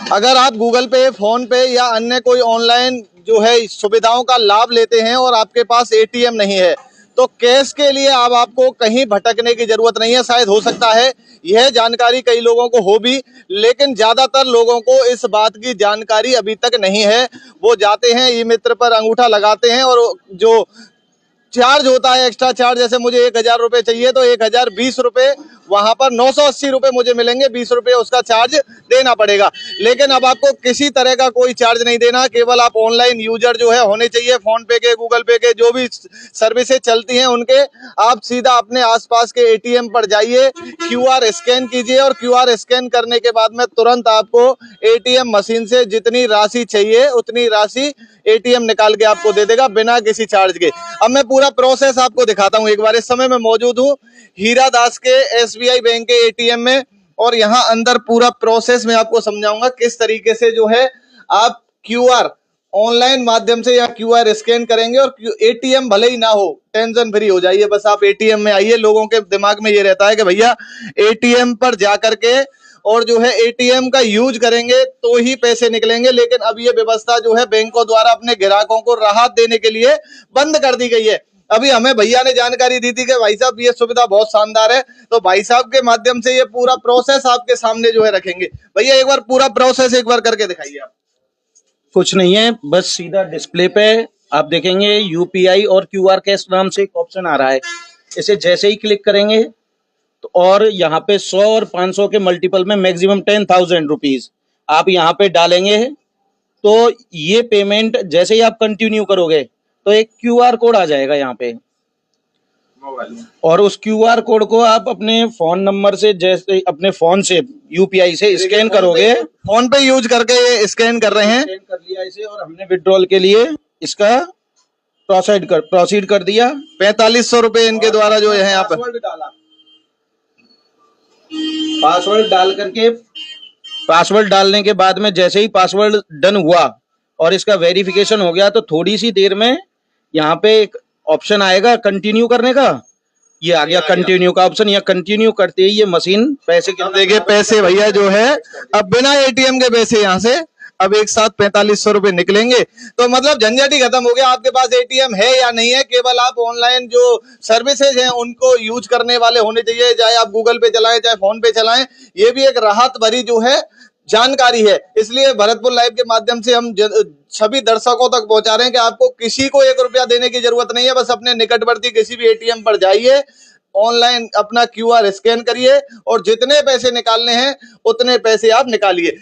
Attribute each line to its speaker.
Speaker 1: अगर आप गूगल पे, फोन पे या अन्य कोई ऑनलाइन जो है सुविधाओं का लाभ लेते हैं और आपके पास एटीएम नहीं है, तो कैश के लिए अब आपको कहीं भटकने की जरूरत नहीं है। शायद हो सकता है यह जानकारी कई लोगों को हो भी, लेकिन ज्यादातर लोगों को इस बात की जानकारी अभी तक नहीं है। वो जाते हैं ई मित्र पर अंगूठा लगाते हैं और जो चार्ज होता है एक्स्ट्रा चार्ज, जैसे मुझे 1000 रुपये चाहिए तो 1020 रुपये वहां पर 980 रुपये मुझे मिलेंगे, 20 रुपये उसका चार्ज देना पड़ेगा। लेकिन अब आपको किसी तरह का कोई चार्ज नहीं देना, केवल आप ऑनलाइन यूजर जो है होने चाहिए। फोन पे के, गूगल पे के जो भी सर्विसेज चलती हैं उनके, आप सीधा अपने आसपास के एटीएम पर जाइए, क्यूआर स्कैन कीजिए और क्यूआर स्कैन करने के बाद में तुरंत आपको एटीएम मशीन से जितनी राशि चाहिए उतनी राशि एटीएम निकाल के आपको दे देगा बिना किसी चार्ज के। अब मैं पूरा प्रोसेस आपको दिखाता हूं। एक बार इस समय मैं मौजूद हूं हीरा दास के एसबीआई बैंक के एटीएम में, और यहां अंदर पूरा प्रोसेस मैं आपको समझाऊंगा किस तरीके से जो है आप क्यूआर ऑनलाइन माध्यम से या क्यूआर स्कैन करेंगे। और एटीएम भले ही ना हो, टेंशन फ्री हो जाइए, बस आप एटीएम में आइए। लोगों के दिमाग में ये रहता है कि भैया एटीएम पर जाकर के और जो है एटीएम का यूज करेंगे तो ही पैसे निकलेंगे, लेकिन अब ये व्यवस्था जो है बैंकों द्वारा अपने ग्राहकों को राहत देने के लिए बंद कर दी गई है। अभी हमें भैया ने जानकारी दी थी कि भाई साहब ये सुविधा बहुत शानदार है, तो भाई साहब के माध्यम से ये पूरा प्रोसेस आपके सामने जो है रखेंगे। भैया एक बार पूरा प्रोसेस एक बार करके दिखाइए आप।
Speaker 2: कुछ नहीं है, बस सीधा डिस्प्ले पे आप देखेंगे यूपीआई और क्यूआर कैश नाम से एक ऑप्शन आ रहा है। इसे जैसे ही क्लिक करेंगे तो और यहाँ पे 100 और 500 के मल्टीपल में मैक्सिमम 10,000 रुपीज आप यहाँ पे डालेंगे। तो ये पेमेंट जैसे ही आप कंटिन्यू करोगे तो एक क्यूआर कोड आ जाएगा यहाँ पे, और उस क्यूआर कोड को आप अपने फोन नंबर से, जैसे अपने फोन से यूपीआई से स्कैन करोगे।
Speaker 1: फोन पे यूज करके ये स्कैन कर रहे हैं।
Speaker 2: स्कैन कर लिया इसे और हमने विड्रॉल के लिए इसका प्रोसीड कर दिया।
Speaker 1: 4500 रुपए इनके द्वारा जो है यहाँ पर
Speaker 2: पासवर्ड डालने के बाद में जैसे ही पासवर्ड डन हुआ और इसका वेरिफिकेशन हो गया तो थोड़ी सी देर में यहाँ पे एक ऑप्शन आएगा कंटिन्यू करने का। ये आ गया कंटिन्यू का ऑप्शन। या कंटिन्यू करते ही ये मशीन पैसे
Speaker 1: देखिए पैसे भैया जो है अब बिना एटीएम के पैसे यहाँ से अब एक साथ 4500 रुपए निकलेंगे। तो मतलब झंझट ही खत्म हो गया। आपके पास एटीएम है या नहीं है, केवल आप ऑनलाइन जो सर्विसेज हैं उनको यूज करने वाले होने चाहिए, चाहे आप गूगल पे चलाएं चाहे फोन पे चलाएं। ये भी एक राहत भरी जो है जानकारी है। इसलिए भरतपुर लाइव के माध्यम से हम सभी दर्शकों तक पहुंचा रहे हैं कि आपको किसी को 1 रुपया देने की जरूरत नहीं है। बस अपने निकटवर्ती किसी भी एटीएम पर जाइए, ऑनलाइन अपना क्यूआर स्कैन करिए और जितने पैसे निकालने हैं उतने पैसे आप निकालिए।